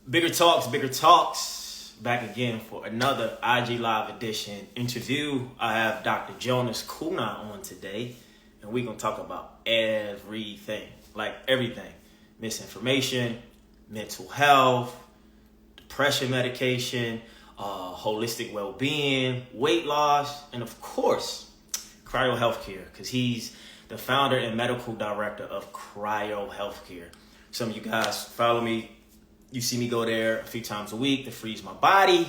Bigger talks, bigger talks. Back again for another IG Live edition interview. I have Dr. Jonas Kuehne on today, and we're going to talk about everything, like everything. Misinformation, mental health, depression medication, holistic well-being, weight loss, and of course, cryo healthcare, because he's the founder and medical director of Cryo Healthcare. Some of you guys follow me. You see me go there a few times a week to freeze my body,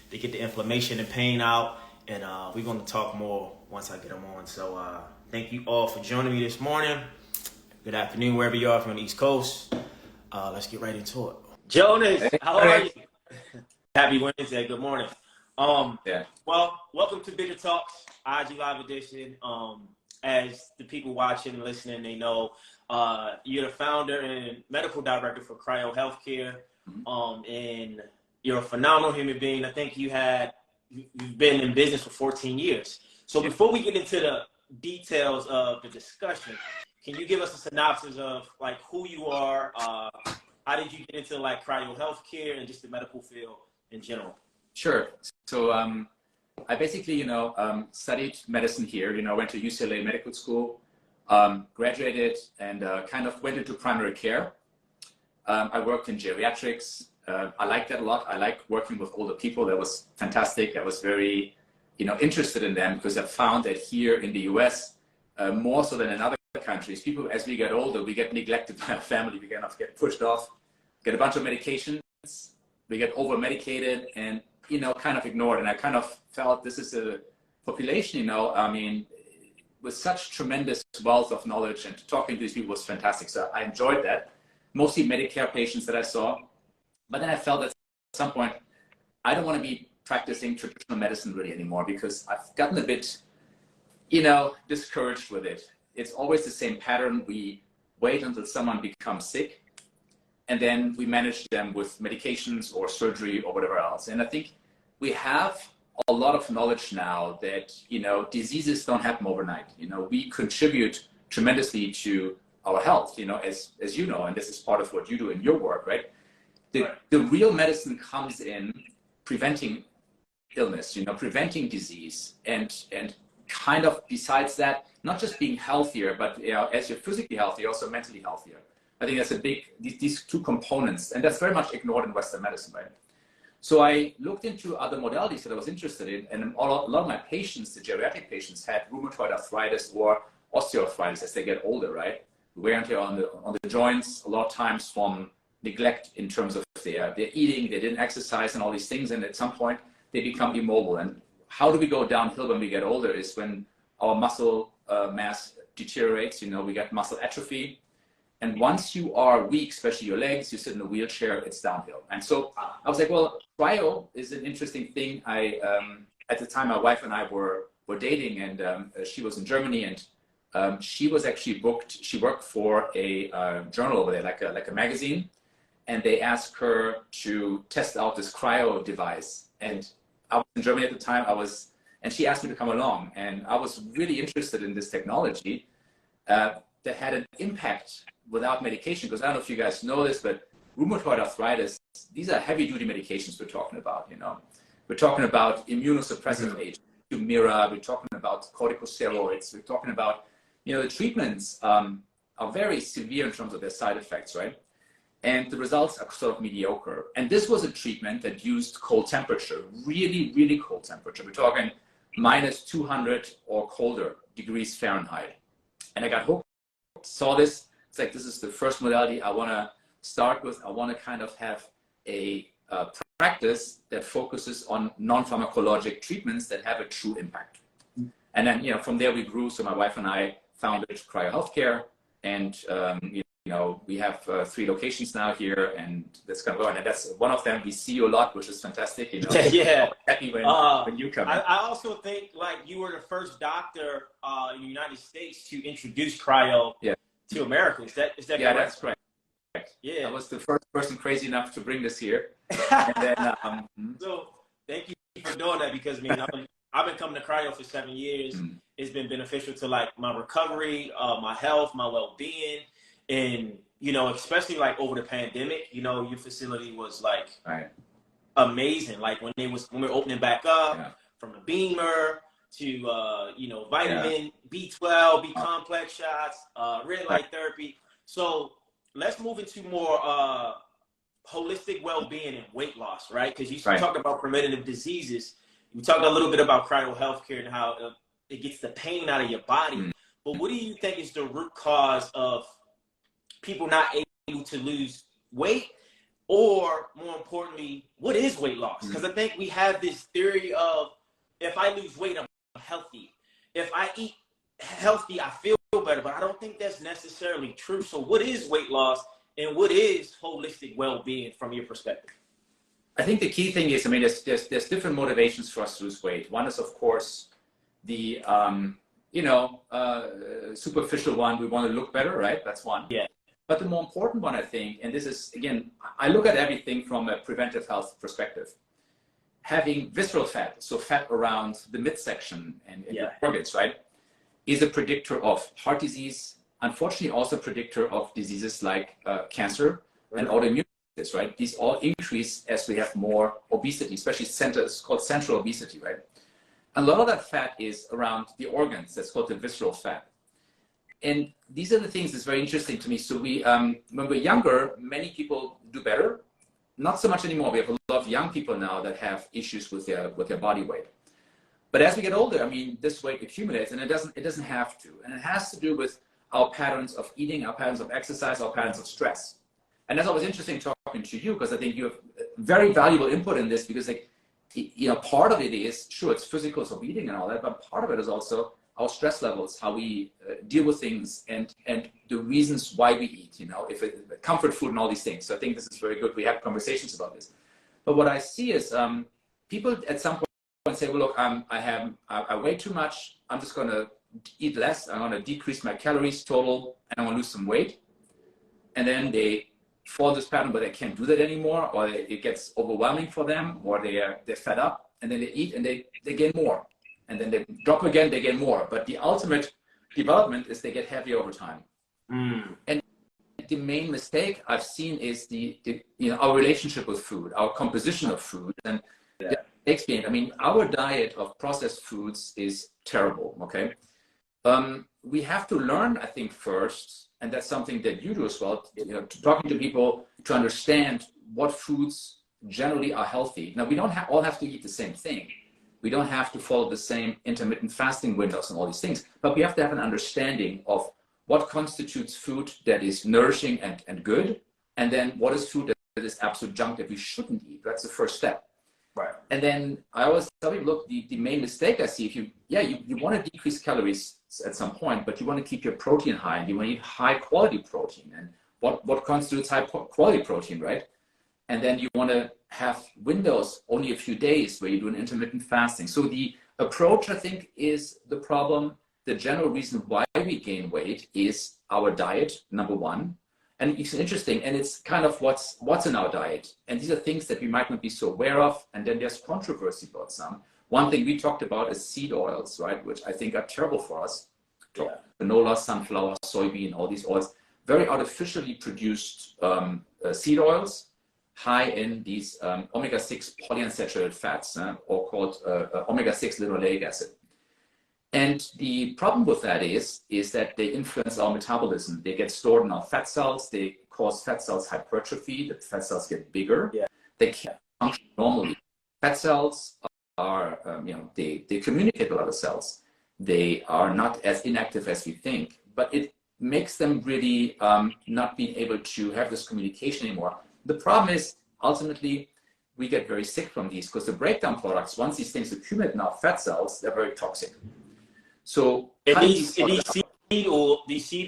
to get the inflammation and pain out. And we're going to talk more once I get them on. So thank you all for joining me this morning. Good afternoon, wherever you are from the East Coast. Let's get right into it. Jonas, how are you? Happy Wednesday. Good morning. Well, welcome to Bigger Talks, IG Live edition. As the people watching and listening, they know you're the founder and medical director for Cryo Healthcare. And you're a phenomenal human being. I think you've been in business for 14 years. So before we get into the details of the discussion, can you give us a synopsis of like who you are? How did you get into like cryo healthcare and just the medical field in general? Sure. So I basically, studied medicine here. Went to UCLA Medical School, graduated, and kind of went into primary care. I worked in geriatrics. I liked that a lot. I like working with older people. That was fantastic. I was very, interested in them because I found that here in the US, more so than in other countries, people, as we get older, we get neglected by our family. We kind of get pushed off, get a bunch of medications. We get over-medicated and, kind of ignored. And I kind of felt this is a population, with such tremendous wealth of knowledge, and talking to these people was fantastic. So I enjoyed that. Mostly Medicare patients that I saw. But then I felt that at some point, I don't want to be practicing traditional medicine really anymore because I've gotten a bit, discouraged with it. It's always the same pattern. We wait until someone becomes sick, and then we manage them with medications or surgery or whatever else. And I think we have a lot of knowledge now that, diseases don't happen overnight. We contribute tremendously to our health, as you know, and this is part of what you do in your work, right? The real medicine comes in preventing illness, preventing disease, and kind of besides that, not just being healthier, but as you're physically healthy, also mentally healthier. I think that's a big, these two components, and that's very much ignored in Western medicine, right? So I looked into other modalities that I was interested in, and a lot of my patients, the geriatric patients, had rheumatoid arthritis or osteoarthritis as they get older, right? Wear and tear on the joints, a lot of times from neglect in terms of their eating, they didn't exercise and all these things, and at some point they become immobile. And how do we go downhill when we get older is when our muscle mass deteriorates, we get muscle atrophy. And once you are weak, especially your legs, you sit in a wheelchair, it's downhill. And so I was like, well, cryo is an interesting thing. At the time, my wife and I were dating, and she was in Germany, and she was actually booked. She worked for a journal over there, like a magazine, and they asked her to test out this cryo device. And I was in Germany at the time. And she asked me to come along, and I was really interested in this technology that had an impact without medication. Because I don't know if you guys know this, but rheumatoid arthritis, these are heavy-duty medications we're talking about. We're talking about immunosuppressive agents, Humira. We're talking about corticosteroids. We're talking about the treatments are very severe in terms of their side effects, right? And the results are sort of mediocre. And this was a treatment that used cold temperature, really, really cold temperature. We're talking minus 200 or colder degrees Fahrenheit. And I got hooked, saw this. It's like, this is the first modality I want to start with. I want to kind of have a practice that focuses on non-pharmacologic treatments that have a true impact. And then, from there we grew. So my wife and I founded Cryo Healthcare, and we have 3 locations now here, and that's kind of going. And that's one of them. We see you a lot, which is fantastic. Yeah. Happy when you come in. I also think like you were the first doctor in the United States to introduce cryo to America. Is that correct? That's correct. Yeah. I was the first person crazy enough to bring this here. And then, So thank you for doing that, because I've been coming to cryo for 7 years. It's been beneficial to like my recovery, my health, my well-being, and especially like over the pandemic, your facility was like Right. amazing. Like when we're opening back up, Yeah. from the Beamer to vitamin B12, B complex shots, red light therapy. So let's move into more holistic well-being and weight loss, right? Because you talked about preventative diseases. You talked a little bit about cryo healthcare and how it gets the pain out of your body. But what do you think is the root cause of people not able to lose weight? Or more importantly, what is weight loss? Because I think we have this theory of, if I lose weight, I'm healthy. If I eat healthy, I feel better. But I don't think that's necessarily true. So what is weight loss and what is holistic well-being from your perspective? I think the key thing is, there's different motivations for us to lose weight. One is, of course, the superficial one. We want to look better, right? That's one. Yeah. But the more important one, I think, and this is, again, I look at everything from a preventive health perspective. Having visceral fat, so fat around the midsection and the organs, right, is a predictor of heart disease. Unfortunately, also a predictor of diseases like cancer and autoimmune diseases, right? These all increase as we have more obesity, especially it's called central obesity, right? A lot of that fat is around the organs. That's called the visceral fat. And these are the things that's very interesting to me. So when we're younger, many people do better. Not so much anymore. We have a lot of young people now that have issues with their body weight. But as we get older, this weight accumulates, and it doesn't have to. And it has to do with our patterns of eating, our patterns of exercise, our patterns of stress. And that's always interesting talking to you, because I think you have very valuable input in this, because part of it is, sure, it's physical, so eating and all that, but part of it is also our stress levels, how we deal with things, and the reasons why we eat, if comfort food and all these things. So I think this is very good. We have conversations about this. But what I see is people at some point say, well, look, I weigh too much. I'm just going to eat less. I'm going to decrease my calories total, and I'm going to lose some weight. And then they fall this pattern, but they can't do that anymore, or it gets overwhelming for them, or they're fed up, and then they eat and they gain more. And then they drop again, they gain more. But the ultimate development is they get heavier over time. And the main mistake I've seen is our relationship with food, our composition of food. And explain, our diet of processed foods is terrible, okay? We have to learn, I think, first, and that's something that you do as well, talking to people to understand what foods generally are healthy. Now, we don't all have to eat the same thing. We don't have to follow the same intermittent fasting windows and all these things, but we have to have an understanding of what constitutes food that is nourishing and good, and then what is food that is absolute junk that we shouldn't eat. That's the first step. Right. And then I always tell people, look, the main mistake I see, if you want to decrease calories at some point, but you want to keep your protein high, and you want to eat high quality protein. And what constitutes high quality protein, right? And then you want to have windows, only a few days, where you do an intermittent fasting. So the approach, I think, is the problem. The general reason why we gain weight is our diet, number one. And it's interesting, and it's kind of what's in our diet. And these are things that we might not be so aware of. And then there's controversy about some. One thing we talked about is seed oils, right? Which I think are terrible for us. Canola, sunflower, soybean, all these oils. Very artificially produced seed oils, high in these omega-6 polyunsaturated fats, or called omega-6 linoleic acid. And the problem with that is that they influence our metabolism. They get stored in our fat cells. They cause fat cells hypertrophy. The fat cells get bigger. Yeah. They can't function normally. Fat cells are, they communicate with other cells. They are not as inactive as we think, but it makes them really not being able to have this communication anymore. The problem is, ultimately, we get very sick from these, because the breakdown products, once these things accumulate in our fat cells, they're very toxic. So these seed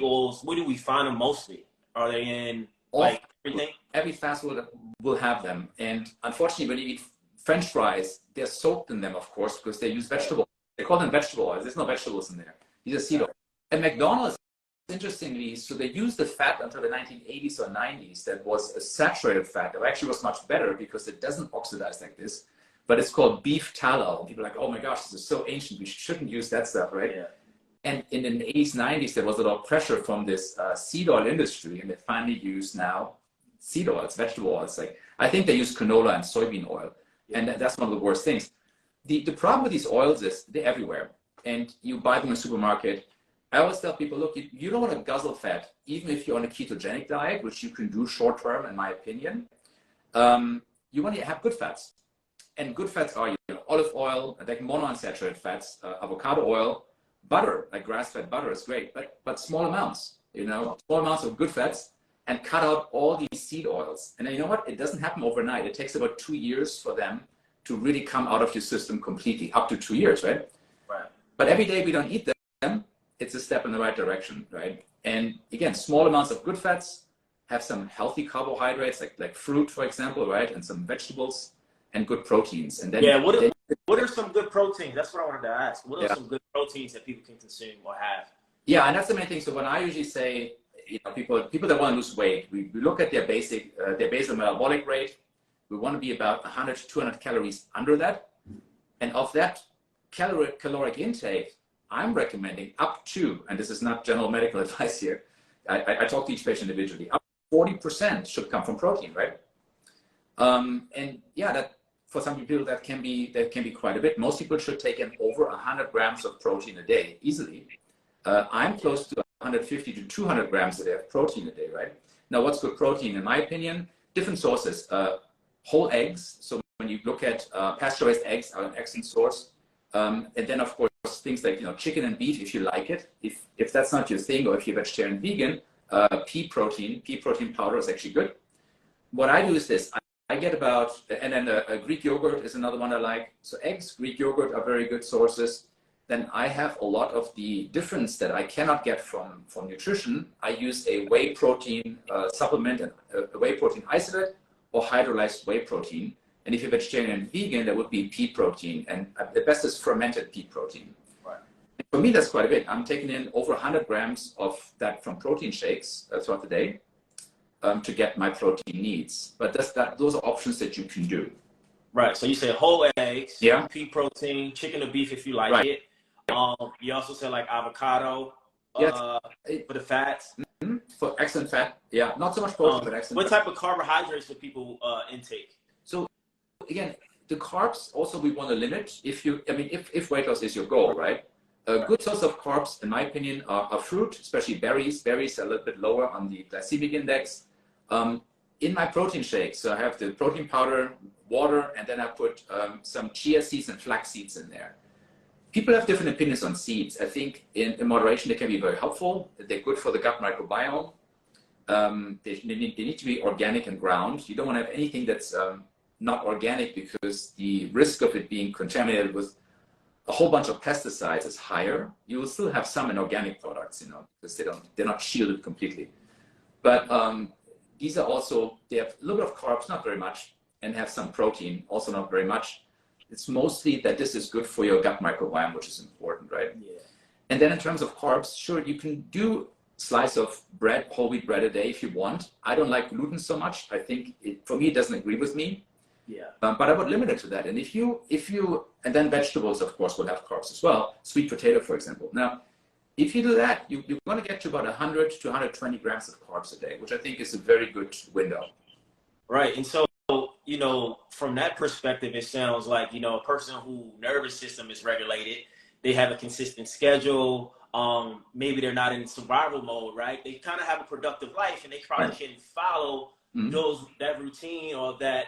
oils, where do we find them mostly? Are they in everything? Every fast food will have them. And unfortunately, when you eat French fries, they're soaked in them, of course, because they use vegetable. They call them vegetable oils. There's no vegetables in there. These are seed oils. And McDonald's, interestingly, so they used the fat until the 1980s or 90s that was a saturated fat. That actually was much better because it doesn't oxidize like this. But it's called beef tallow. And people are like, oh my gosh, this is so ancient. We shouldn't use that stuff, right? Yeah. And in the 80s, 90s, there was a lot of pressure from this seed oil industry, and they finally use now seed oils, vegetable oils. Like, I think they use canola and soybean oil, and that's one of the worst things. The problem with these oils is they're everywhere, and you buy them in the supermarket. I always tell people, look, you don't want to guzzle fat, even if you're on a ketogenic diet, which you can do short term, in my opinion. You want to have good fats, and good fats are olive oil, like monounsaturated fats, avocado oil, butter, like grass-fed butter is great, but small amounts, small amounts of good fats, and cut out all these seed oils. And then you know what? It doesn't happen overnight. It takes about 2 years for them to really come out of your system completely, up to 2 years, right? Right. But every day we don't eat them, it's a step in the right direction, right? And again, small amounts of good fats, have some healthy carbohydrates, like fruit, for example, right? And some vegetables, and good proteins. And then what are some good proteins? That's what I wanted to ask. What are some good proteins that people can consume or have? Yeah, and that's the main thing. So when I usually say, people that want to lose weight, we look at their basal metabolic rate. We want to be about 100 to 200 calories under that. And of that caloric intake, I'm recommending up to, and this is not general medical advice here, I talk to each patient individually, up to 40% should come from protein, right? And yeah, that for some people that can be quite a bit. Most people should take in over 100 grams of protein a day easily. I'm close to 150 to 200 grams a day of protein a day, right? Now, what's good protein? In my opinion, different sources. Whole eggs. So when you look at pasteurized eggs are an excellent source. And then, of course, things like chicken and beef, if you like it. If that's not your thing, or if you're vegetarian, vegan, pea protein powder is actually good. What I do is this. I get about, and then Greek yogurt is another one I like. So eggs, Greek yogurt are very good sources. Then I have a lot of the difference that I cannot get from nutrition. I use a whey protein supplement, and a whey protein isolate, or hydrolyzed whey protein. And if you're vegetarian and vegan, that would be pea protein, and the best is fermented pea protein. Right. And for me, that's quite a bit. I'm taking in over 100 grams of that from protein shakes throughout the day to get my protein needs. But those are options that you can do. Right. So you say whole eggs, yeah, pea protein, chicken or beef if you like it. You also said like avocado for the fats. Mm-hmm. For excellent fat. Yeah, not so much protein, but excellent What type of carbohydrates do people intake? So again, the carbs also we want to limit if weight loss is your goal, right? A good source of carbs, in my opinion, are fruit, especially berries. Berries are a little bit lower on the glycemic index. In my protein shakes, so I have the protein powder, water, and then I put some chia seeds and flax seeds in there. People have different opinions on seeds. I think in moderation, they can be very helpful. They're good for the gut microbiome. They need to be organic and ground. You don't want to have anything that's not organic, because the risk of it being contaminated with a whole bunch of pesticides is higher. You will still have some inorganic products, because they're not shielded completely. But these are also, they have a little bit of carbs, not very much, and have some protein, also not very much. It's mostly that this is good for your gut microbiome, which is important, right? Yeah. And then in terms of carbs, sure, you can do slice of bread, whole wheat bread a day if you want. I don't like gluten so much. I think for me, it doesn't agree with me. Yeah. But I would limit it to that. And if you, and then vegetables, of course, will have carbs as well. Sweet potato, for example. Now, if you do that, you're going to get to about 100 to 120 grams of carbs a day, which I think is a very good window. Right. And so, from that perspective, it sounds like, a person whose nervous system is regulated, they have a consistent schedule. Maybe they're not in survival mode, right? They kind of have a productive life, and they probably can follow that routine or that,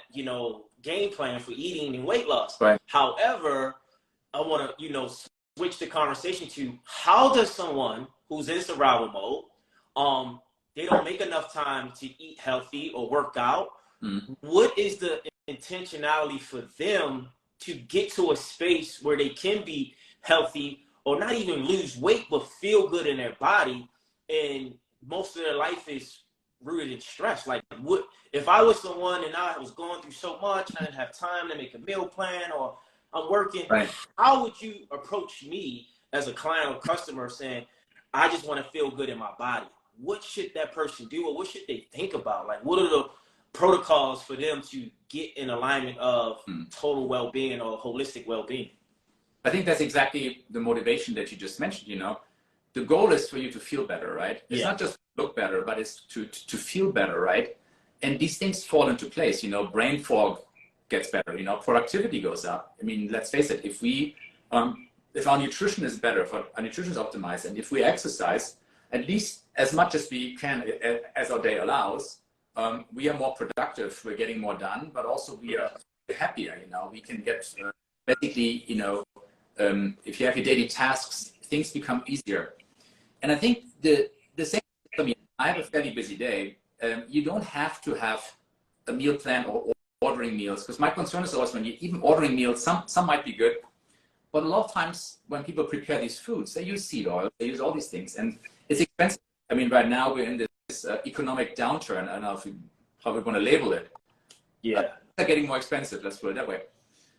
game plan for eating and weight loss. Right. However, I want to, switch the conversation to how does someone who's in survival mode, they don't make enough time to eat healthy or work out. Mm-hmm. What is the intentionality for them to get to a space where they can be healthy or not even lose weight, but feel good in their body? And most of their life is rooted in stress. Like, what if I was someone and I was going through so much, I didn't have time to make a meal plan, or I'm working, right? How would you approach me as a client or customer saying, I just want to feel good in my body? What should that person do, or what should they think about? Like, what are the protocols for them to get in alignment of total well-being or holistic well-being? I think that's exactly the motivation that you just mentioned. the goal is for you to feel better, right? It's Yeah. not just look better, but it's to feel better, right? And these things fall into place. You know, brain fog gets better. You know, productivity goes up. I mean, let's face it. If our nutrition is better, if our nutrition is optimized, and if we exercise at least as much as we can, as our day allows, we are more productive. We're getting more done, but also we are happier. You know, we can get basically, you know, if you have your daily tasks, things become easier. And I think the same. I mean, I have a fairly busy day. You don't have to have a meal plan or ordering meals, because my concern is always when you're even ordering meals, some might be good, but a lot of times when people prepare these foods, they use seed oil, they use all these things, and it's expensive. I mean, right now we're in this economic downturn. I don't know how we want to label it. Yeah. They're getting more expensive, let's put it that way.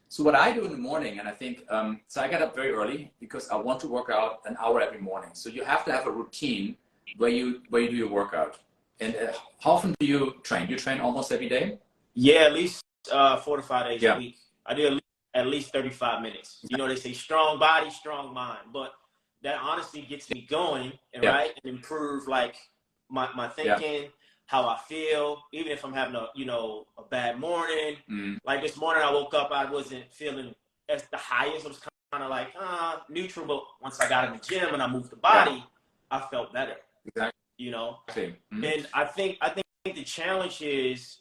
So what I do in the morning, and I think, so I get up very early because I want to work out an hour every morning. So you have to have a routine where you do your workout. And how often do you train? Do you train almost every day? Yeah, at least 4 to 5 days Yeah. a week. I do at least 35 minutes. You know, they say strong body, strong mind, but that honestly gets me going and right and improve like my thinking, how I feel, even if I'm having a bad morning. Like this morning I woke up, I wasn't feeling as the highest. I was kind of like neutral, but once I got in the gym and I moved the body, I felt better. Exactly. You know, Mm-hmm. and I think the challenge is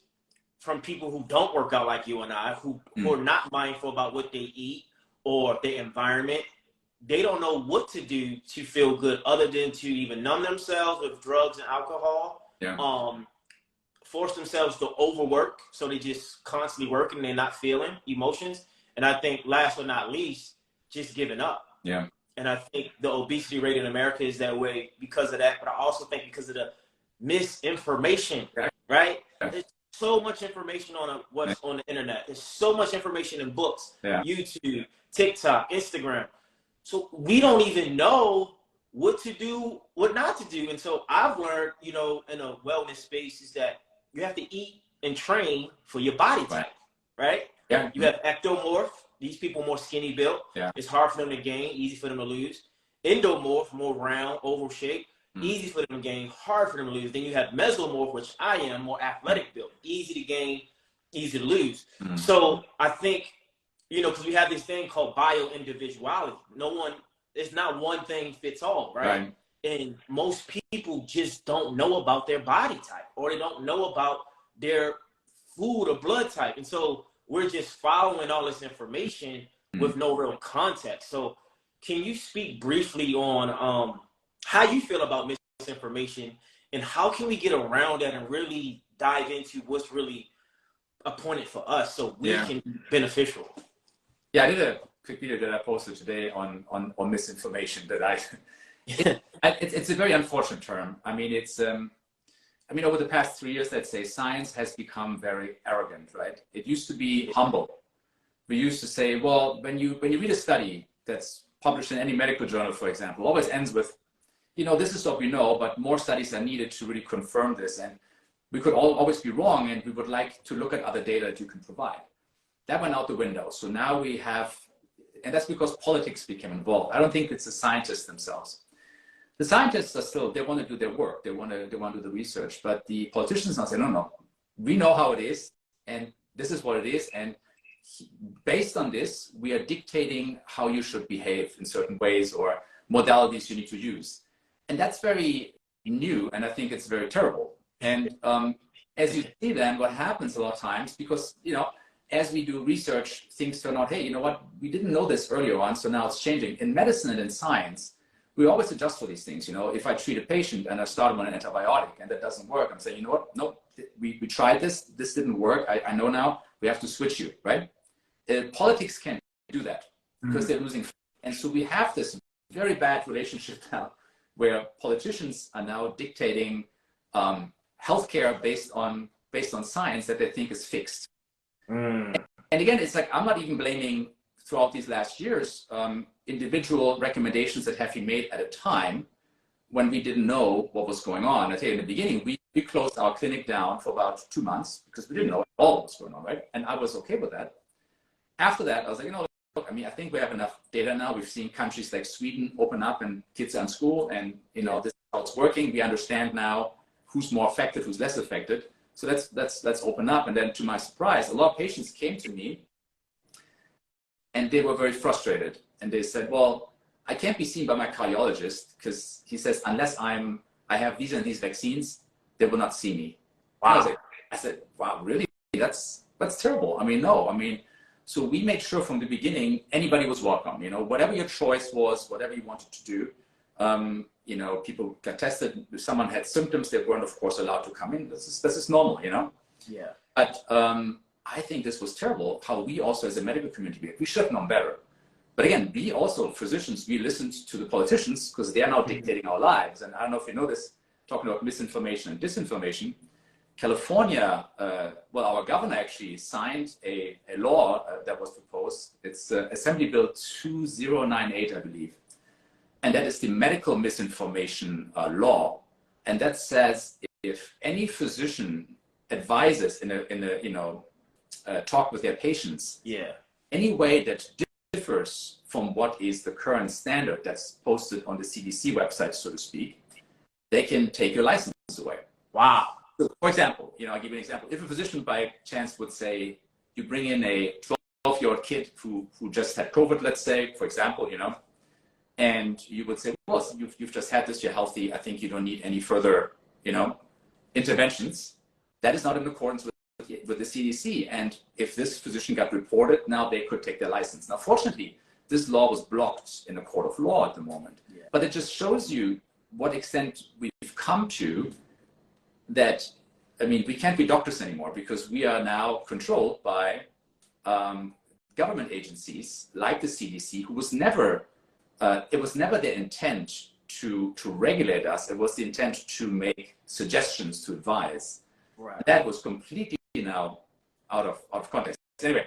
from people who don't work out like you and I, who are not mindful about what they eat or their environment. They don't know what to do to feel good other than to even numb themselves with drugs and alcohol. Force themselves to overwork, so they just constantly working and they're not feeling emotions. And I think last but not least, just giving up. Yeah. And I think the obesity rate in America is that way because of that, but I also think because of the misinformation, right? There's so much information on what's on the internet. There's so much information in books, YouTube, TikTok, Instagram. So we don't even know what to do, what not to do. And so I've learned, you know, in a wellness space is that you have to eat and train for your body type, right? Yeah. You have ectomorph. These people more skinny built. Yeah. It's hard for them to gain, easy for them to lose. Endomorph, more round, oval shape, easy for them to gain, hard for them to lose. Then you have mesomorph, which I am, more athletic built, easy to gain, easy to lose. So I think, you know, because we have this thing called bio-individuality. It's not one thing fits all, right? And most people just don't know about their body type, or they don't know about their food or blood type. And so we're just following all this information with no real context. So can you speak briefly on how you feel about misinformation and how can we get around that and really dive into what's really appointed for us so we can be beneficial? Yeah, I did a quick video that I posted today on misinformation that it's a very unfortunate term. I mean, it's over the past 3 years, let's say, science has become very arrogant, right? It used to be humble. We used to say, well, when you read a study that's published in any medical journal, for example, always ends with, you know, this is what we know, but more studies are needed to really confirm this. And we could always be wrong, and we would like to look at other data that you can provide. That went out the window. So now we have, and that's because politics became involved. I don't think it's the scientists themselves. The scientists are still, they want to do their work. They want to do the research, but the politicians now say, no, we know how it is, and this is what it is. And based on this, we are dictating how you should behave in certain ways or modalities you need to use. And that's very new, and I think it's very terrible. And as you see then, what happens a lot of times, because, you know, as we do research, things turn out, hey, you know what, we didn't know this earlier on, so now it's changing. In medicine and in science, we always adjust for these things. You know, if I treat a patient and I start them on an antibiotic and that doesn't work, I'm saying, you know what, nope, we tried this didn't work. I know now, we have to switch you, right? Politics can't do that because they're losing. And so we have this very bad relationship now where politicians are now dictating healthcare based on science that they think is fixed. And again, it's like, I'm not even blaming throughout these last years, individual recommendations that have been made at a time when we didn't know what was going on. I tell you, in the beginning, we closed our clinic down for about 2 months because we didn't know at all what was going on, right? And I was okay with that. After that, I was like, you know, I mean, I think we have enough data now. We've seen countries like Sweden open up and kids are in school, and you know, this is how it's working. We understand now who's more affected, who's less affected. So let's open up. And then to my surprise, a lot of patients came to me and they were very frustrated. And they said, well, I can't be seen by my cardiologist because he says, unless I have these and these vaccines, they will not see me. Wow. I said, wow, really? That's terrible. I mean, no, I mean, so we made sure from the beginning, anybody was welcome, you know, whatever your choice was, whatever you wanted to do. You know, people got tested. If someone had symptoms, they weren't, of course, allowed to come in. This is normal, you know? Yeah. But I think this was terrible, how we also as a medical community, we should have known better. But again, we also, physicians, we listened to the politicians because they are now dictating our lives. And I don't know if you know this, talking about misinformation and disinformation, California, well, our governor actually signed a law that was proposed. It's Assembly Bill 2098, I believe. And that is the medical misinformation law. And that says if any physician advises in a you know, talk with their patients, any way that differs from what is the current standard that's posted on the CDC website, so to speak, they can take your license away. Wow. So, for example, you know, I'll give you an example. If a physician by chance would say, you bring in a 12-year-old kid who just had COVID, let's say, for example, you know, and you would say, well, you've just had this, you're healthy, I think you don't need any further, you know, interventions. That is not in accordance with the CDC. And if this physician got reported, now they could take their license. Now, fortunately, this law was blocked in a court of law at the moment. Yeah. But it just shows you what extent we've come to that, I mean, we can't be doctors anymore because we are now controlled by government agencies like the CDC, who was never, it was never their intent to regulate us. It was the intent to make suggestions, to advise. Right. That was completely now out of context. Anyway,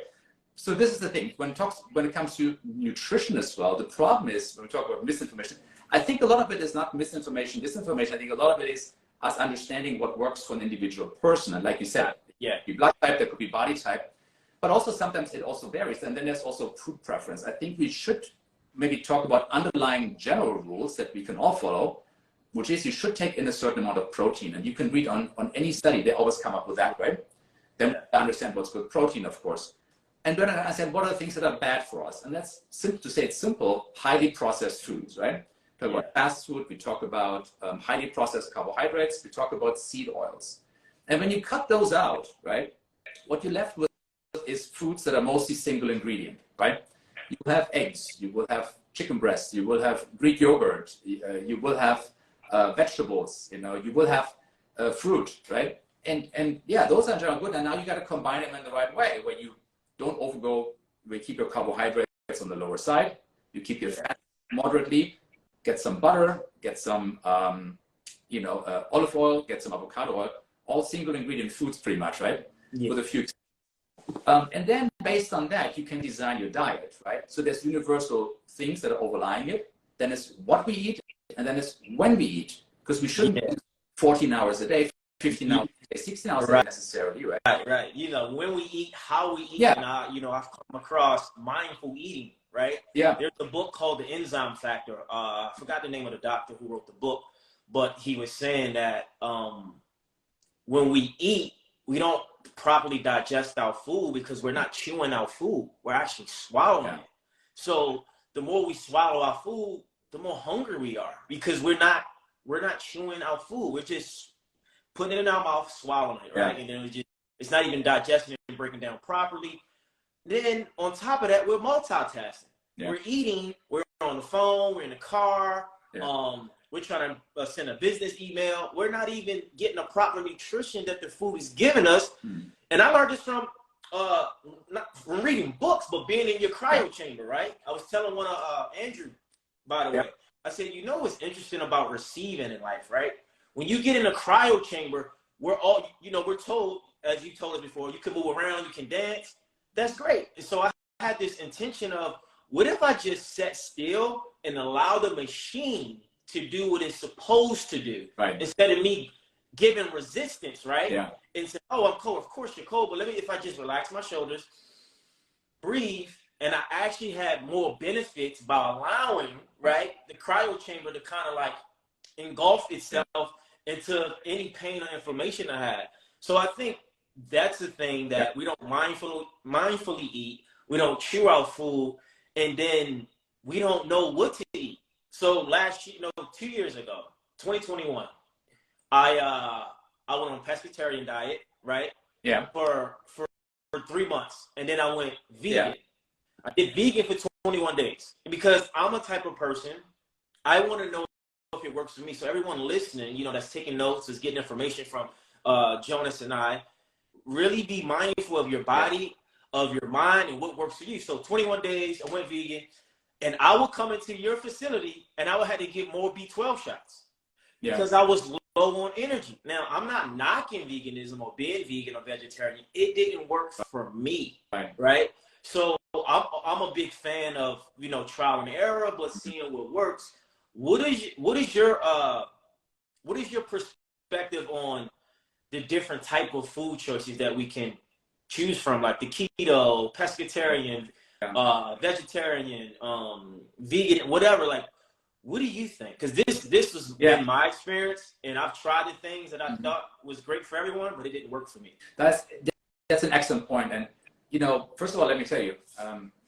so this is the thing. When it comes to nutrition as well, the problem is when we talk about misinformation, I think a lot of it is not misinformation, disinformation. I think a lot of it is us understanding what works for an individual person. And like you said, yeah, could be blood type, there could be body type, but also sometimes it also varies. And then there's also food preference. I think we should maybe talk about underlying general rules that we can all follow, which is you should take in a certain amount of protein. And you can read on any study, they always come up with that, right? Then understand what's good protein, of course. And then I said, what are the things that are bad for us? And that's simple to say, it's simple, highly processed foods, right? We talk about fast food, we talk about highly processed carbohydrates, we talk about seed oils. And when you cut those out, right, what you're left with is foods that are mostly single ingredient, right? You will have eggs, you will have chicken breast, you will have Greek yogurt, you will have vegetables, you know, you will have fruit, right? And yeah, those are in general good. And now you got to combine them in the right way, where you don't overgo, where you keep your carbohydrates on the lower side, you keep your fat moderately, get some butter, get some, you know, olive oil, get some avocado oil, all single ingredient foods pretty much, right? Yeah. With a few. And then based on that, you can design your diet, right? So there's universal things that are overlying it. Then it's what we eat, and then it's when we eat, because we shouldn't eat 14 hours a day, 15 hours a day, 16 hours a day necessarily, right? Right. You know, when we eat, how we eat, and you know, I've come across mindful eating, right? Yeah. There's a book called The Enzyme Factor. I forgot the name of the doctor who wrote the book, but he was saying that when we eat, we don't properly digest our food because we're not chewing our food. We're actually swallowing it. So the more we swallow our food, the more hungry we are because we're not chewing our food. We're just putting it in our mouth, swallowing it, right? And then it's not even digesting and breaking down properly. Then on top of that, we're multitasking. We're eating, we're on the phone, we're in the car, we're trying to send a business email. We're not even getting a proper nutrition that the food is giving us. And I learned this from not from reading books, but being in your cryo chamber, right? I was telling one of Andrew, by the way, I said, you know what's interesting about receiving in life, right? When you get in a cryo chamber, we're all, you know, we're told, as you told us before, you can move around, you can dance. That's great. And so I had this intention of, what if I just sat still and allow the machine to do what it's supposed to do, instead of me giving resistance, right? And say, oh, I'm cold. Of course you're cold, but if I just relax my shoulders, breathe, and I actually had more benefits by allowing, right, the cryo chamber to kind of like engulf itself into any pain or inflammation I had. So I think that's the thing that we don't mindfully eat. We don't chew our food, and then we don't know what to eat. So last year, 2 years ago, 2021, I went on a pescatarian diet, right? Yeah. For 3 months, and then I went vegan. Yeah. I did vegan for 21 days because I'm a type of person. I want to know if it works for me. So everyone listening, that's taking notes, is getting information from Jonas and I. Really be mindful of your body, of your mind, and what works for you. So 21 days, I went vegan, and I would come into your facility, and I would have to get more B12 shots because I was low on energy. Now, I'm not knocking veganism or being vegan or vegetarian. It didn't work for me, right? So I'm a big fan of trial and error, but seeing what works. What is your perspective on the different type of food choices that we can choose from, like the keto, pescatarian, vegetarian, vegan, whatever? Like, what do you think? Because this has been my experience, and I've tried the things that I thought was great for everyone, but it didn't work for me. That's an excellent point. And first of all, let me tell you.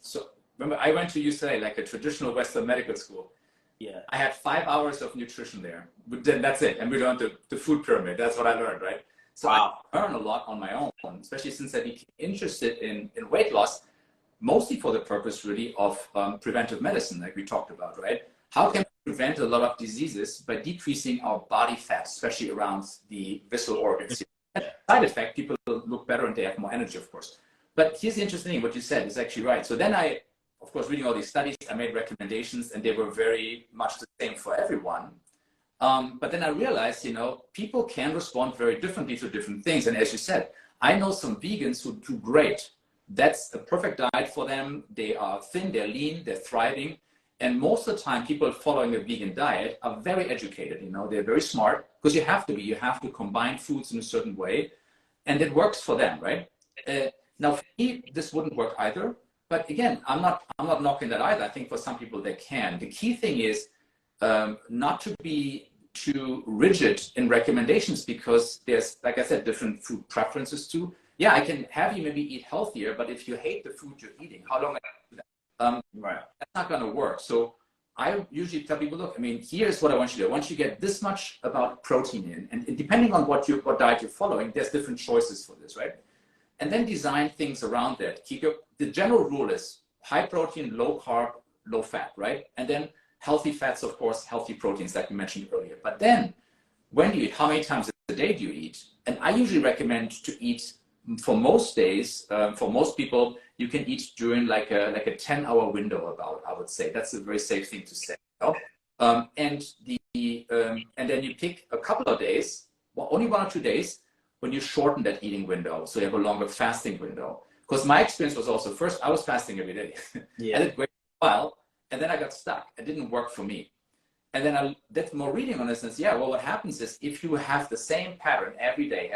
So remember, I went to UCLA, like a traditional Western medical school. Yeah. I had 5 hours of nutrition there. But then that's it. And we learned the food pyramid. That's what I learned, right? So I learned a lot on my own, especially since I became interested in weight loss, mostly for the purpose really of preventive medicine, like we talked about, right? How can we prevent a lot of diseases by decreasing our body fat, especially around the visceral organs? Side effect, people look better and they have more energy, of course. But here's the interesting thing, what you said is actually right. So then I, of course, reading all these studies, I made recommendations, and they were very much the same for everyone. But then I realized, people can respond very differently to different things. And as you said, I know some vegans who do great. That's a perfect diet for them. They are thin, they're lean, they're thriving. And most of the time, people following a vegan diet are very educated. They're very smart, because you have to be. You have to combine foods in a certain way, and it works for them, right? Now, for me, this wouldn't work either. But again, I'm not knocking that either. I think for some people they can. The key thing is not to be too rigid in recommendations, because there's, like I said, different food preferences too. Yeah, I can have you maybe eat healthier, but if you hate the food you're eating, how long am I gonna do that? That's not going to work. So I usually tell people, look, here's what I want you to do. I want you to get this much about protein in, and depending on what diet you're following, there's different choices for this, right? And then design things around that. The general rule is high protein, low carb, low fat, right? And then healthy fats, of course, healthy proteins, like we mentioned earlier. But then when do you eat? How many times a day do you eat? And I usually recommend to eat, for most days, for most people, you can eat during like a 10-hour window about, I would say. That's a very safe thing to say. And then you pick a couple of days, only 1 or 2 days, when you shorten that eating window, so you have a longer fasting window. Because my experience was also, first, I was fasting every day. I did great for a while, and then I got stuck. It didn't work for me. And then I did more reading on this, and what happens is, if you have the same pattern every day,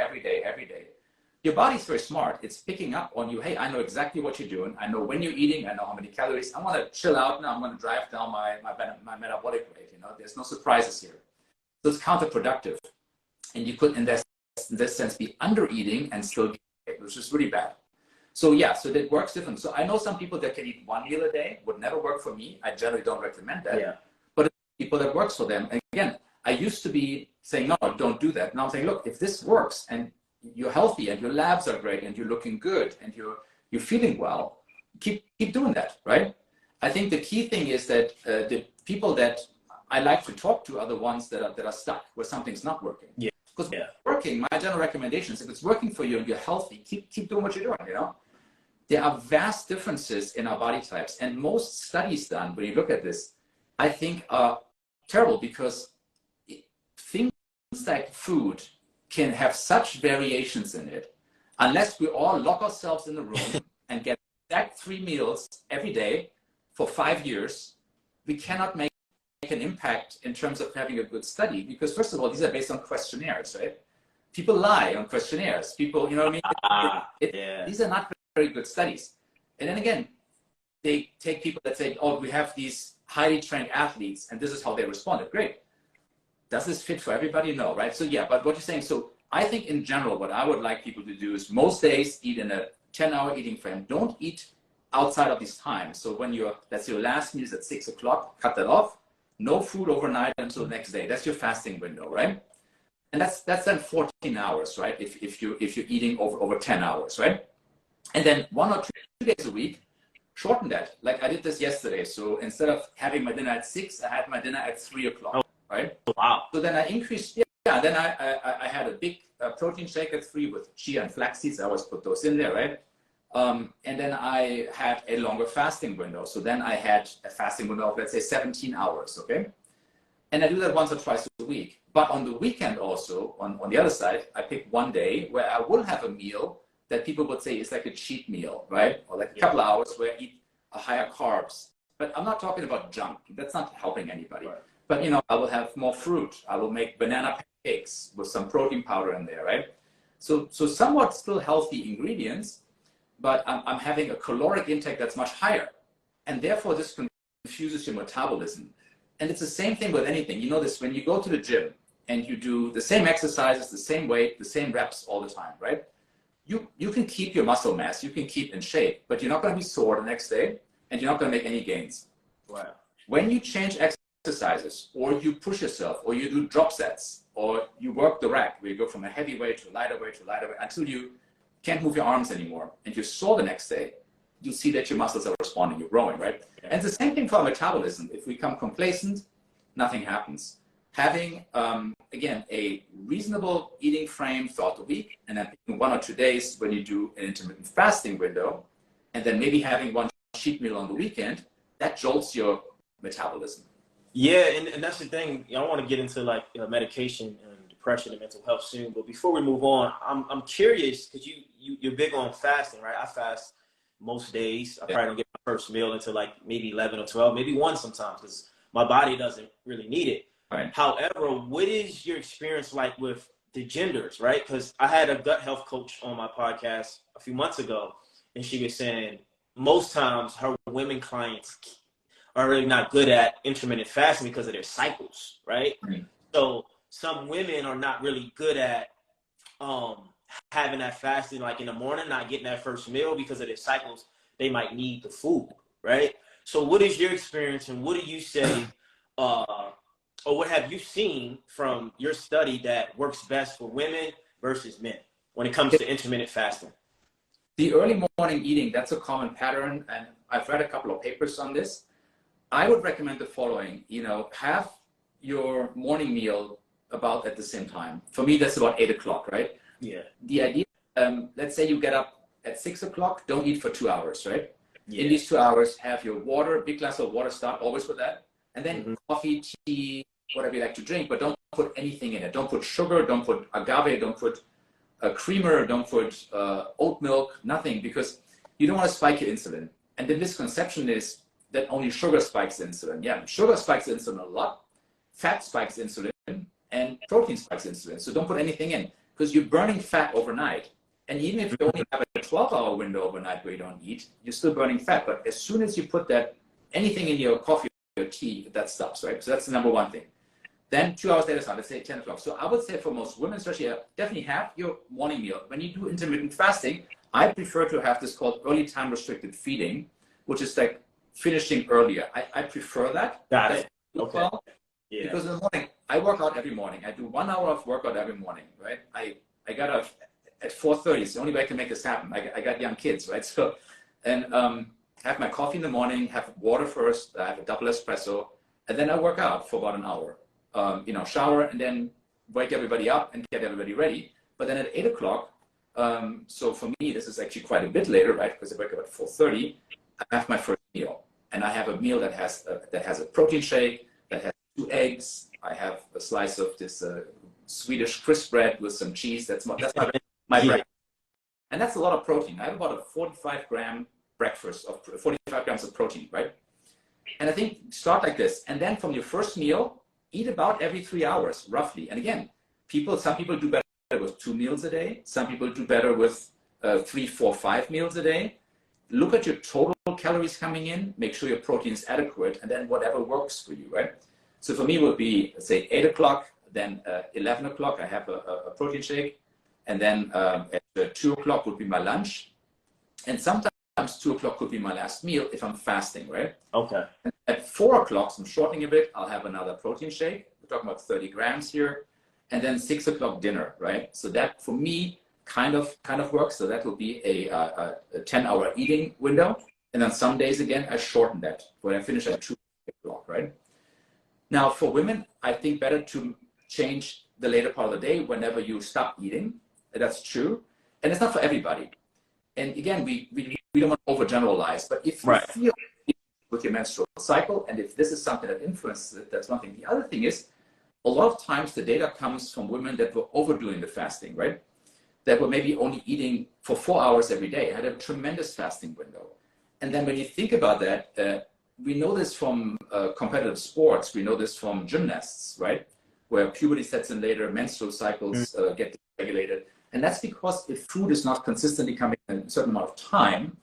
your body's very smart. It's picking up on you. Hey, I know exactly what you're doing. I know when you're eating. I know how many calories. I want to chill out now. I'm going to drive down my metabolic rate. There's no surprises here. So it's counterproductive. And you could, in this sense, be under eating and still gain weight, which is really bad. So so that works different. So I know some people that can eat 1 meal a day. Would never work for me. I generally don't recommend that. But people that works for them. And again, I used to be saying, no, don't do that. Now I'm saying, look, if this works and you're healthy and your labs are great and you're looking good and you're feeling well, keep doing that, right? I think the key thing is that the people that I like to talk to are the ones that are stuck, where something's not working. Because working, my general recommendation is, if it's working for you and you're healthy, keep doing what you're doing. There are vast differences in our body types, and most studies done, when you look at this, I think are terrible, because things like food can have such variations in it. Unless we all lock ourselves in the room and get exact 3 meals every day for 5 years, we cannot make an impact in terms of having a good study, because first of all, these are based on questionnaires, right? People lie on questionnaires. People, These are not very good studies. And then again, they take people that say, oh, we have these highly trained athletes and this is how they responded. Great. Does this fit for everybody? No, right? So yeah, but what you're saying, so I think in general, what I would like people to do is most days eat in a 10-hour eating frame. Don't eat outside of these times. So when that's your last meal is at 6 o'clock, cut that off. No food overnight until the next day. That's your fasting window, right? And that's then 14 hours, right? If you're eating over 10 hours, right? And then 1 or 2 days a week, shorten that. Like I did this yesterday. So instead of having my dinner at 6, I had my dinner at 3 o'clock, right? Wow. So then I increased, yeah, then I had a big protein shake at 3 with chia and flax seeds. I always put those in there, right? And then I had a longer fasting window. So then I had a fasting window of, let's say, 17 hours, okay? And I do that once or twice a week. But on the weekend also, on the other side, I pick one day where I will have a meal that people would say is like a cheat meal, right? Or like a couple of hours where I eat a higher carbs. But I'm not talking about junk. That's not helping anybody. Right. But, you know, I will have more fruit. I will make banana pancakes with some protein powder in there, right? So somewhat still healthy ingredients, but I'm having a caloric intake that's much higher. And therefore, this confuses your metabolism. And it's the same thing with anything. You know this, when you go to the gym and you do the same exercises, the same weight, the same reps all the time, right? You can keep your muscle mass, you can keep in shape, but you're not going to be sore the next day and you're not going to make any gains. Wow. When you change exercises or you push yourself or you do drop sets or you work the rack where you go from a heavy weight to a lighter weight to a lighter weight until you can't move your arms anymore and you're sore the next day, you'll see that your muscles are responding, you're growing, right? Yeah. And it's the same thing for our metabolism. If we become complacent, nothing happens. Having, again, a reasonable eating frame throughout the week, and then 1 or 2 days when you do an intermittent fasting window, and then maybe having one cheat meal on the weekend, that jolts your metabolism. Yeah, and that's the thing. I want to get into like medication and depression and mental health soon, but before we move on, I'm curious because you're big on fasting, right? I fast most days. I probably don't get my first meal until like maybe 11 or 12, maybe 1 sometimes because my body doesn't really need it. Right. However, what is your experience like with the genders, right? Because I had a gut health coach on my podcast a few months ago, and she was saying most times her women clients are really not good at intermittent fasting because of their cycles, right? Right. So some women are not really good at having that fasting like in the morning, not getting that first meal because of their cycles. They might need the food, right? So what is your experience and what do you say or what have you seen from your study that works best for women versus men when it comes to intermittent fasting? The early morning eating, that's a common pattern, and I've read a couple of papers on this. I would recommend the following, have your morning meal about at the same time. For me, that's about 8 o'clock, right? Yeah. The idea, let's say you get up at 6 o'clock, don't eat for 2 hours, right? Yeah. In these 2 hours, have your water, big glass of water, start always with that. And then coffee, tea, whatever you like to drink, but don't put anything in it. Don't put sugar, don't put agave, don't put a creamer, don't put oat milk, nothing, because you don't want to spike your insulin. And the misconception is that only sugar spikes insulin. Yeah, sugar spikes insulin a lot, fat spikes insulin, and protein spikes insulin. So don't put anything in, because you're burning fat overnight. And even if you only have a 12-hour window overnight where you don't eat, you're still burning fat. But as soon as you put anything in your coffee or tea, that stops, right? So that's the number one thing. Then 2 hours later, let's say 10 o'clock. So I would say for most women, especially, definitely have your morning meal. When you do intermittent fasting, I prefer to have this called early time restricted feeding, which is like finishing earlier. I prefer that. Got it. Okay. Well, yeah. Because in the morning, I work out every morning. I do 1 hour of workout every morning, right? I got up at 4:30. It's the only way I can make this happen. I got young kids, right? So, and have my coffee in the morning, have water first, I have a double espresso, and then I work out for about an hour. Shower and then wake everybody up and get everybody ready. But then at 8 o'clock, so for me, this is actually quite a bit later, right? Because I wake up at 4:30, I have my first meal. And I have a meal that has a protein shake, that has 2 eggs. I have a slice of this Swedish crisp bread with some cheese. That's my breakfast. And that's a lot of protein. I have about a 45-gram breakfast of 45 grams of protein, right? And I think start like this. And then from your first meal, eat about every 3 hours, roughly. And again, some people do better with 2 meals a day. Some people do better with 3, 4, 5 meals a day. look at your total calories coming in, make sure your protein is adequate, and then whatever works for you, right? So for me, it would be, let's say, 8 o'clock, then 11 o'clock, I have a protein shake, and then at 2 o'clock would be my lunch, and sometimes 2 o'clock could be my last meal if I'm fasting, right? Okay. And at 4 o'clock, so I'm shortening a bit, I'll have another protein shake. We're talking about 30 grams here, and then 6 o'clock dinner, right? So that for me kind of works. So that will be a 10-hour eating window, and then some days again I shorten that when I finish at 2 o'clock, right? Now for women, I think better to change the later part of the day whenever you stop eating. That's true, and it's not for everybody. And again, we don't want to overgeneralize, but if you feel with your menstrual cycle, and if this is something that influences it, that's one thing. The other thing is, a lot of times the data comes from women that were overdoing the fasting, right? That were maybe only eating for 4 hours every day, had a tremendous fasting window. And then when you think about that, we know this from competitive sports, we know this from gymnasts, right? Where puberty sets in later, menstrual cycles get regulated. And that's because if food is not consistently coming in a certain amount of time,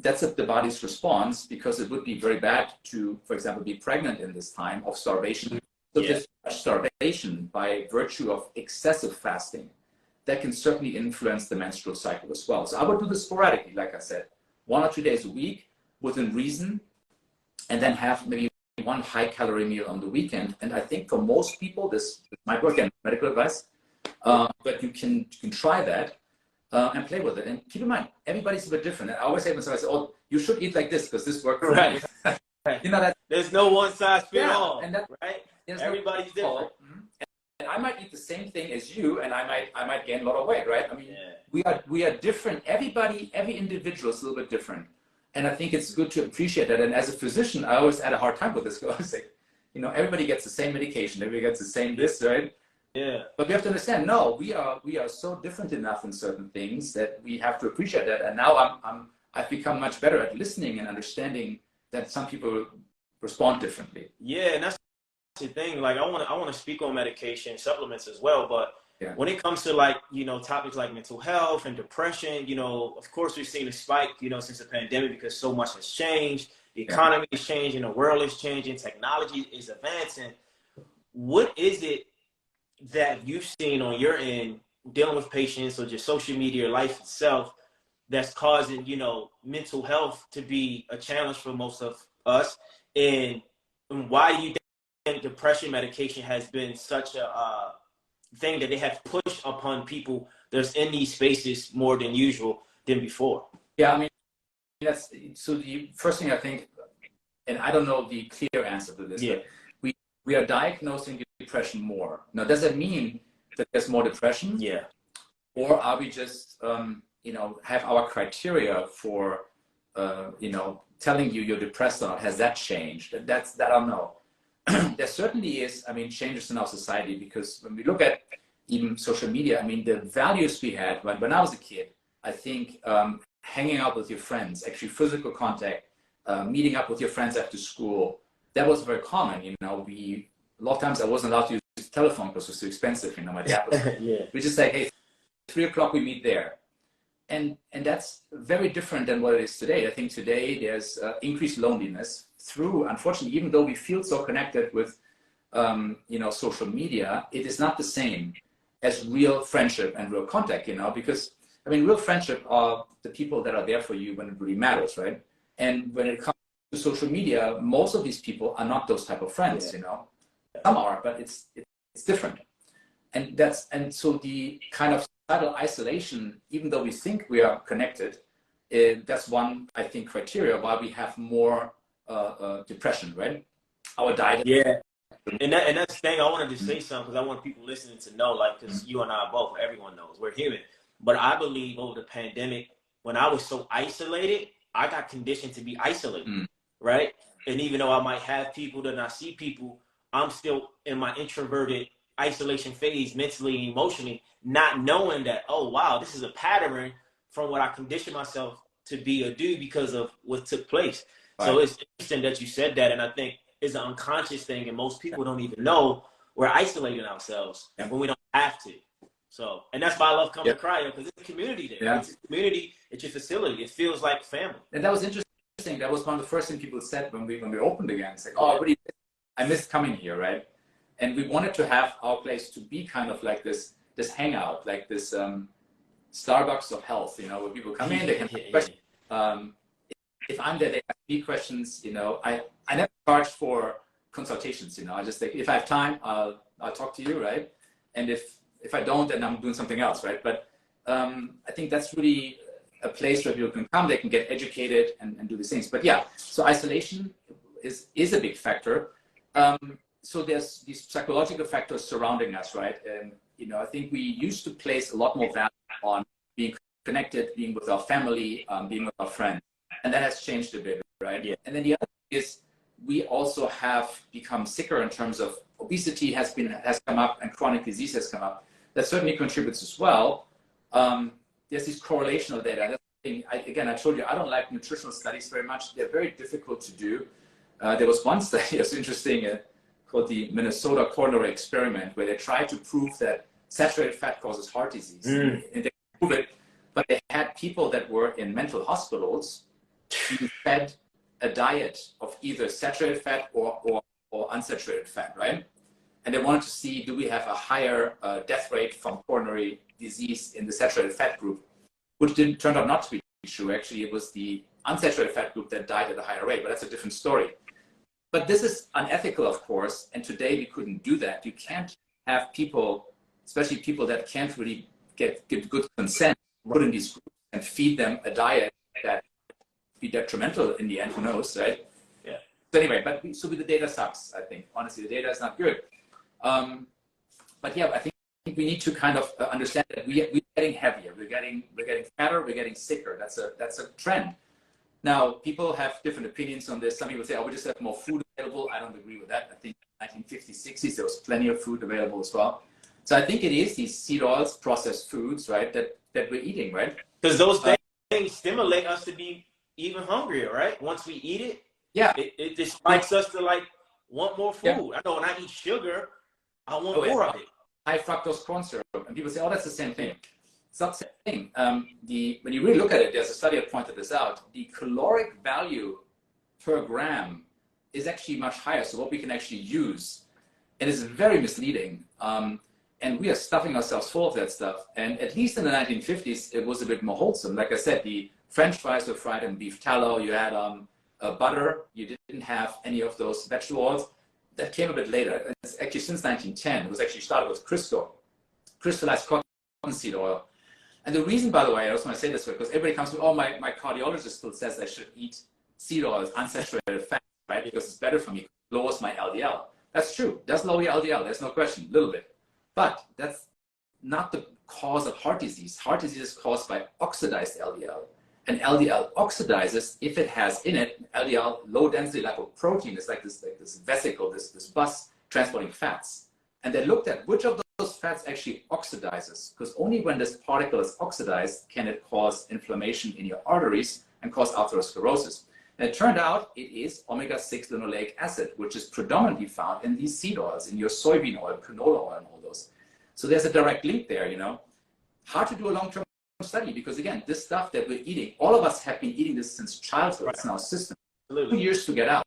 that's the body's response, because it would be very bad to, for example, be pregnant in this time of starvation. So this starvation by virtue of excessive fasting, that can certainly influence the menstrual cycle as well. So I would do this sporadically, like I said, 1 or 2 days a week within reason, and then have maybe one high calorie meal on the weekend. And I think for most people, this might work, and medical advice, but you can try that. And play with it. And keep in mind, everybody's a bit different. I always say to myself, oh, you should eat like this because this works. Right. You know that there's no one size fits all. And that, right? Everybody's different. And I might eat the same thing as you, and I might gain a lot of weight, right? I mean, we are different. Every individual is a little bit different. And I think it's good to appreciate that. And as a physician, I always had a hard time with this. I was like, everybody gets the same medication, everybody gets the same this, right? Yeah. But we have to understand, no, we are so different enough in certain things that we have to appreciate that. And now I've become much better at listening and understanding that some people respond differently. Yeah, and that's the thing. Like I want to speak on medication, supplements as well, but when it comes to topics like mental health and depression, of course we've seen a spike, since the pandemic, because so much has changed. The economy is changing, the world is changing, technology is advancing. What is it that you've seen on your end dealing with patients or just social media, life itself, that's causing, mental health to be a challenge for most of us? And why do you think depression medication has been such a thing that they have pushed upon people that's in these spaces more than usual than before? Yeah, I mean, that's so the first thing I think, and I don't know the clear answer to this, but we are diagnosing depression more. Now, does that mean that there's more depression? Yeah. Or are we just, have our criteria for, telling you you're depressed or not, has that changed? That I don't know. There certainly is, changes in our society, because when we look at even social media, the values we had when I was a kid, I think hanging out with your friends, actually physical contact, meeting up with your friends after school, that was very common. A lot of times I wasn't allowed to use the telephone because it was too expensive. My dad was, we just say, hey, 3 o'clock we meet there. And that's very different than what it is today. I think today there's increased loneliness through, unfortunately, even though we feel so connected with, social media, it is not the same as real friendship and real contact, because, real friendship are the people that are there for you when it really matters, right? And when it comes to social media, most of these people are not those type of friends, Some are, but it's different. And so the kind of societal isolation, even though we think we are connected, that's one, I think, criteria why we have more depression, right? Our diet. Yeah. And that's the thing, I wanted to say something because I want people listening to know, because you and I both, everyone knows, we're human. But I believe over the pandemic, when I was so isolated, I got conditioned to be isolated, right? And even though I might have people, then I see people, I'm still in my introverted isolation phase, mentally and emotionally, not knowing that, oh, wow, this is a pattern from what I conditioned myself to be or do because of what took place. Right. So it's interesting that you said that, and I think it's an unconscious thing, and most people don't even know we're isolating ourselves when we don't have to. So, and that's why I love coming Yeah. to Cryo, because it's a community there. Yeah. It's a community. It's your facility. It feels like family. And that was interesting. That was one of the first things people said when we opened again. It's like, oh, I missed coming here, right? And we wanted to have our place to be kind of like this hangout, like this Starbucks of health, you know, where people come in, they can ask questions. If I'm there, they ask me questions, you know. I never charge for consultations, you know. I just think if I have time, I'll talk to you, right? And if I don't, then I'm doing something else, right? But I think that's really a place where people can come, they can get educated and do these things. But yeah, so isolation is a big factor. So there's these psychological factors surrounding us, right? And you know, I think we used to place a lot more value on being connected, being with our family, being with our friends, and that has changed a bit, right? Yeah. And then the other thing is we also have become sicker in terms of obesity has come up and chronic disease has come up. That certainly contributes as well. There's this correlational data. Again, I told you I don't like nutritional studies very much. They're very difficult to do. There was one study that's interesting called the Minnesota coronary experiment, where they tried to prove that saturated fat causes heart disease. And they prove it, but they had people that were in mental hospitals being fed a diet of either saturated fat or unsaturated fat, right? And they wanted to see, do we have a higher death rate from coronary disease in the saturated fat group, which turned out not to be true. Actually, it was the unsaturated fat group that died at a higher rate, but that's a different story. But this is unethical, of course, and today we couldn't do that. You can't have people, especially people that can't really get good consent, put in these groups and feed them a diet that be detrimental in the end, who knows, right? Yeah. So anyway, the data sucks, I think. Honestly, the data is not good. But yeah, I think we need to kind of understand that we're getting heavier, we're getting fatter, we're getting sicker. That's a trend. Now, people have different opinions on this. Some people say, oh, we just have more food available. I don't agree with that. I think in the 1950s, 60s, there was plenty of food available as well. So I think it is these seed oils, processed foods, right, that we're eating, right? Because those things stimulate us to be even hungrier, right? Once we eat it, yeah, it just spikes us to like want more food. Yeah. I know when I eat sugar, I want more of it. High fructose corn syrup, and people say, oh, that's the same thing. It's not the same thing. When you really look at it, there's a study that pointed this out. The caloric value per gram is actually much higher. So what we can actually use, and it's very misleading. And we are stuffing ourselves full of that stuff. And at least in the 1950s, it was a bit more wholesome. Like I said, the French fries were fried in beef tallow. You had butter. You didn't have any of those vegetable oils. That came a bit later. It's actually since 1910. It was actually started with Crisco, crystallized cottonseed oil. And the reason, by the way, I also want to say this because everybody comes to me, oh, my cardiologist still says I should eat seed oils, unsaturated fat, right? Because it's better for me. It lowers my LDL. That's true. It does lower your LDL. There's no question, a little bit. But that's not the cause of heart disease. Heart disease is caused by oxidized LDL. And LDL oxidizes if it has in it LDL, low density lipoprotein. It's like this vesicle, this bus transporting fats. And they looked at which of those fats actually oxidizes, because only when this particle is oxidized can it cause inflammation in your arteries and cause atherosclerosis. And it turned out it is omega-6 linoleic acid, which is predominantly found in these seed oils, in your soybean oil, canola oil, and all those. So there's a direct link there, you know. Hard to do a long-term study because, again, this stuff that we're eating, all of us have been eating this since childhood. Right. It's in our system. 2 years to get out.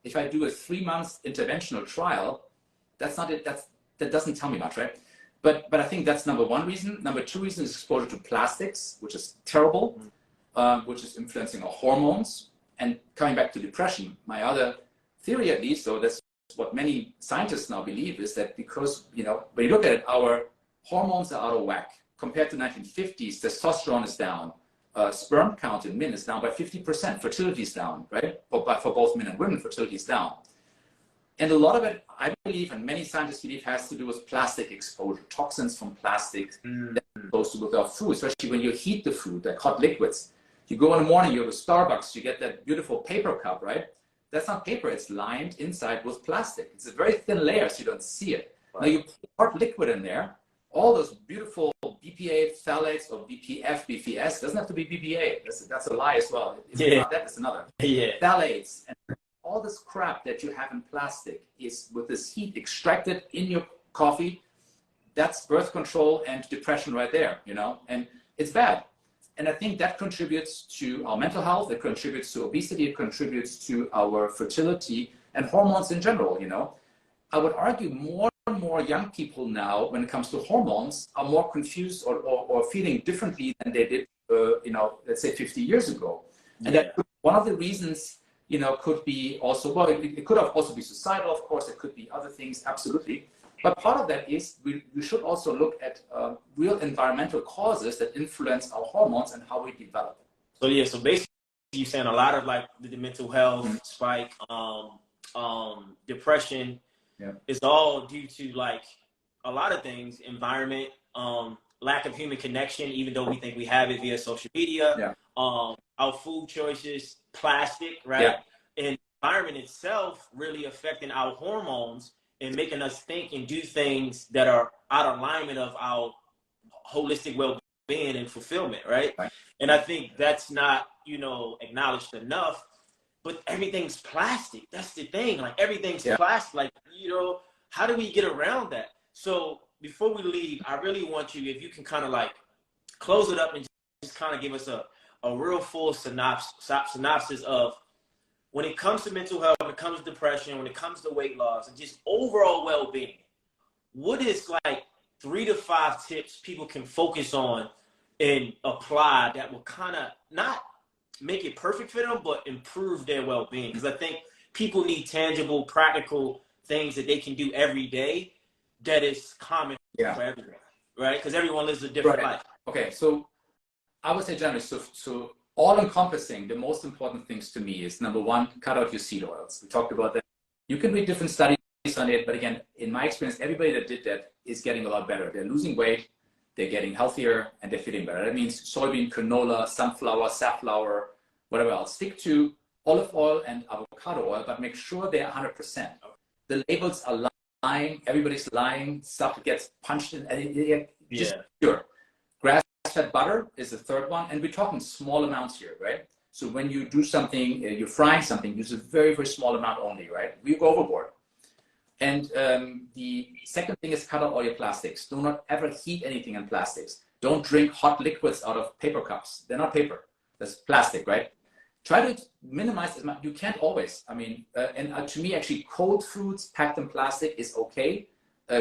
If I do a 3-month interventional trial, that's not it. That doesn't tell me much, right? But I think that's number one reason. Number two reason is exposure to plastics, which is terrible, which is influencing our hormones. And coming back to depression, my other theory, at least, so that's what many scientists now believe, is that because, you know, when you look at it, our hormones are out of whack. Compared to 1950s, testosterone is down. Sperm count in men is down by 50%. Fertility is down, right? For both men and women, fertility is down. And a lot of it, I believe, and many scientists believe, has to do with plastic exposure, toxins from plastic that are exposed to with our food, especially when you heat the food, like hot liquids. You go in the morning, you go to Starbucks, you get that beautiful paper cup, right? That's not paper, it's lined inside with plastic. It's a very thin layer, so you don't see it. Right. Now you pour hot liquid in there, all those beautiful BPA phthalates or BPF, BPS, doesn't have to be BPA, that's a lie as well. It's not that, it's another. Yeah. Phthalates and all this crap that you have in plastic is with this heat extracted in your coffee, that's birth control and depression right there, you know, and it's bad. And I think that contributes to our mental health, it contributes to obesity, it contributes to our fertility and hormones in general, you know. I would argue more and more young people now, when it comes to hormones, are more confused or feeling differently than they did, you know, let's say 50 years ago. And that one of the reasons, you know, could be also, well, it could also be societal, of course, it could be other things, absolutely. But part of that is we should also look at real environmental causes that influence our hormones and how we develop. So yeah, so basically you're saying a lot of like the mental health spike, depression, is all due to like a lot of things, environment, lack of human connection, even though we think we have it via social media, our food choices, plastic, right? And environment itself really affecting our hormones and making us think and do things that are out of alignment of our holistic well-being and fulfillment, right? And I think that's not, you know, acknowledged enough. But everything's plastic. That's the thing. Like everything's plastic. Like, you know, how do we get around that? So before we leave, I really want you, if you can kind of like close it up and just kind of give us a real full synopsis of when it comes to mental health, when it comes to depression, when it comes to weight loss, and just overall well-being. What is like 3 to 5 tips people can focus on and apply that will kind of not make it perfect for them, but improve their well-being? Because I think people need tangible, practical things that they can do every day that is common for everyone, right? Because everyone lives a different life. Okay, so I would say generally, so all-encompassing, the most important things to me is, number one, cut out your seed oils. We talked about that. You can read different studies on it, but again, in my experience, everybody that did that is getting a lot better. They're losing weight, they're getting healthier, and they're feeling better. That means soybean, canola, sunflower, safflower, whatever else. Stick to olive oil and avocado oil, but make sure they're 100%. The labels are lying, everybody's lying, stuff gets punched in, and just pure. Grass-fed butter is the third one, and we're talking small amounts here, right? So when you do something, you're frying something, use a very, very small amount only, right? We go overboard. And the second thing is cut out all your plastics. Do not ever heat anything in plastics. Don't drink hot liquids out of paper cups. They're not paper. That's plastic, right? Try to minimize as much. You can't always. I mean, and to me, actually, cold foods packed in plastic is okay.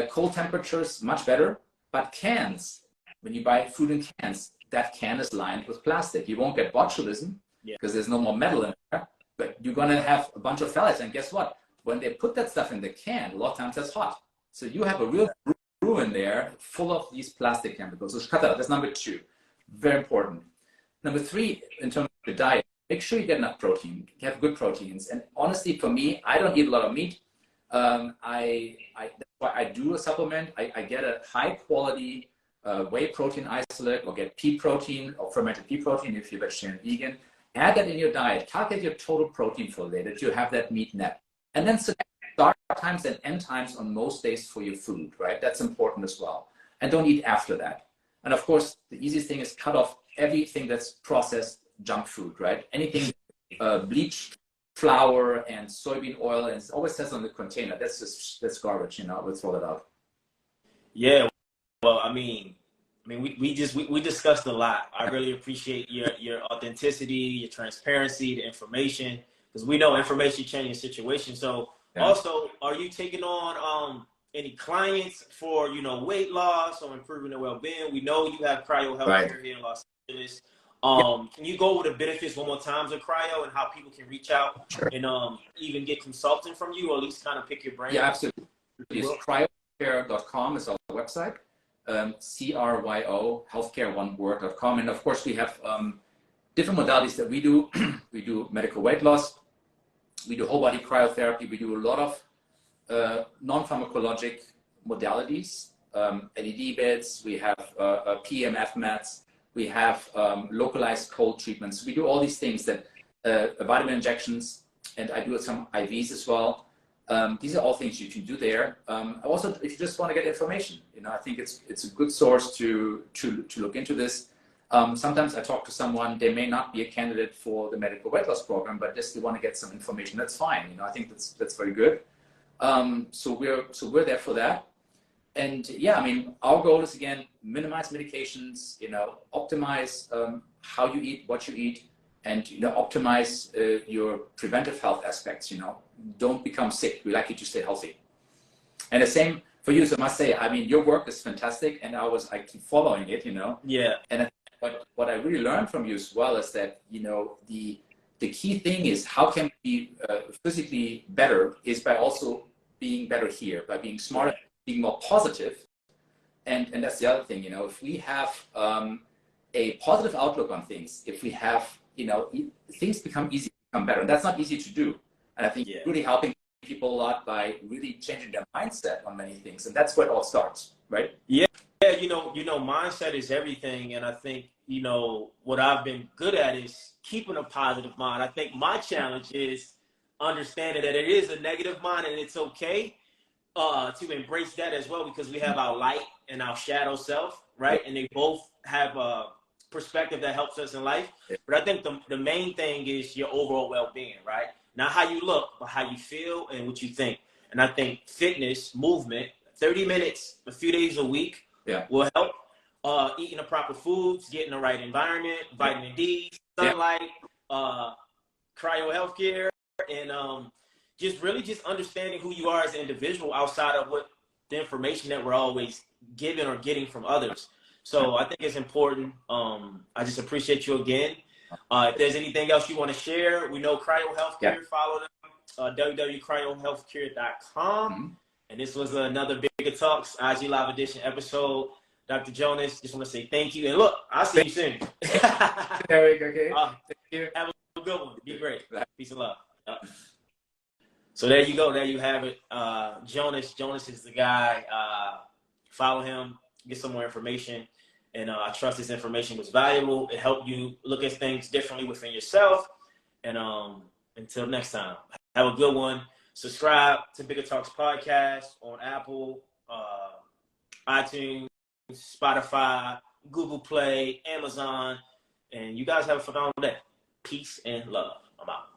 Cold temperatures, much better. But cans, when you buy food in cans, that can is lined with plastic. You won't get botulism because there's no more metal in there. But you're going to have a bunch of phthalates. And guess what? When they put that stuff in the can, a lot of times that's hot. So you have a real brew in there full of these plastic chemicals. So cut that out. That's number 2. Very important. Number 3, in terms of your diet, make sure you get enough protein. You have good proteins. And honestly, for me, I don't eat a lot of meat. That's why I do a supplement. I get a high quality whey protein isolate, or get pea protein or fermented pea protein if you're vegetarian and vegan. Add that in your diet. Calculate your total protein for the day that you have that meat net. And then select start times and end times on most days for your food, right? That's important as well. And don't eat after that. And of course, the easiest thing is cut off everything that's processed junk food, right? Anything bleached flour and soybean oil, and it always says on the container, that's garbage, you know, we'll throw that out. Yeah, well, I mean, we discussed a lot. I really appreciate your authenticity, your transparency, the information, because we know information changes situations. So also, are you taking on any clients for, you know, weight loss or improving their well-being? We know you have cryo healthcare here in Los Angeles. Can you go over the benefits one more time of cryo and how people can reach out and even get consulting from you, or at least kind of pick your brain? Yeah, absolutely. Cryocare.com is our website. CRYO, healthcare, one word.com. And of course, we have different modalities that we do. We do medical weight loss. We do whole body cryotherapy. We do a lot of non-pharmacologic modalities, LED beds. We have PEMF mats. We have localized cold treatments. We do all these things that vitamin injections, and I do some IVs as well. These are all things you can do there. Also, if you just want to get information, you know, I think it's a good source to look into this. Sometimes I talk to someone, they may not be a candidate for the medical weight loss program, but just they want to get some information. That's fine. You know, I think that's very good. So we're there for that. And yeah, I mean, our goal is again, minimize medications, optimize how you eat, what you eat, and optimize your preventive health aspects. Don't become sick. We like you to stay healthy. And the same for you. So I must say, I mean, your work is fantastic, and I keep following it. Yeah. And what I really learned from you as well is that the key thing is how can we be physically better is by also being better here, by being smarter, being more positive. And that's the other thing, if we have a positive outlook on things, if we have, things become easy, become better. And that's not easy to do. And I think really helping people a lot by really changing their mindset on many things. And that's where it all starts, right? Yeah. Yeah, mindset is everything. And I think, what I've been good at is keeping a positive mind. I think my challenge is understanding that it is a negative mind and it's okay to embrace that as well, because we have our light and our shadow self, right? And they both have a perspective that helps us in life. But I think the main thing is your overall well-being, right? Not how you look, but how you feel and what you think. And I think fitness, movement, 30 minutes, a few days a week will help. Eating the proper foods, getting the right environment, vitamin D, sunlight, cryo healthcare, and just understanding who you are as an individual outside of what the information that we're always given or getting from others. So I think it's important. I just appreciate you again. If there's anything else you want to share, we know Cryo Healthcare. Follow them, www.cryohealthcare.com. Mm-hmm. And this was another Bigger Talks IG Live Edition episode. Dr. Jonas, just want to say thank you. And look, I'll see you soon. Eric, okay. Thank you. Have a good one. Be great. Peace and love. So there you go. There you have it. Jonas. Jonas is the guy. Follow him. Get some more information. And I trust this information was valuable. It helped you look at things differently within yourself. And until next time, have a good one. Subscribe to Bigger Talks Podcast on Apple, iTunes, Spotify, Google Play, Amazon. And you guys have a phenomenal day. Peace and love. I'm out.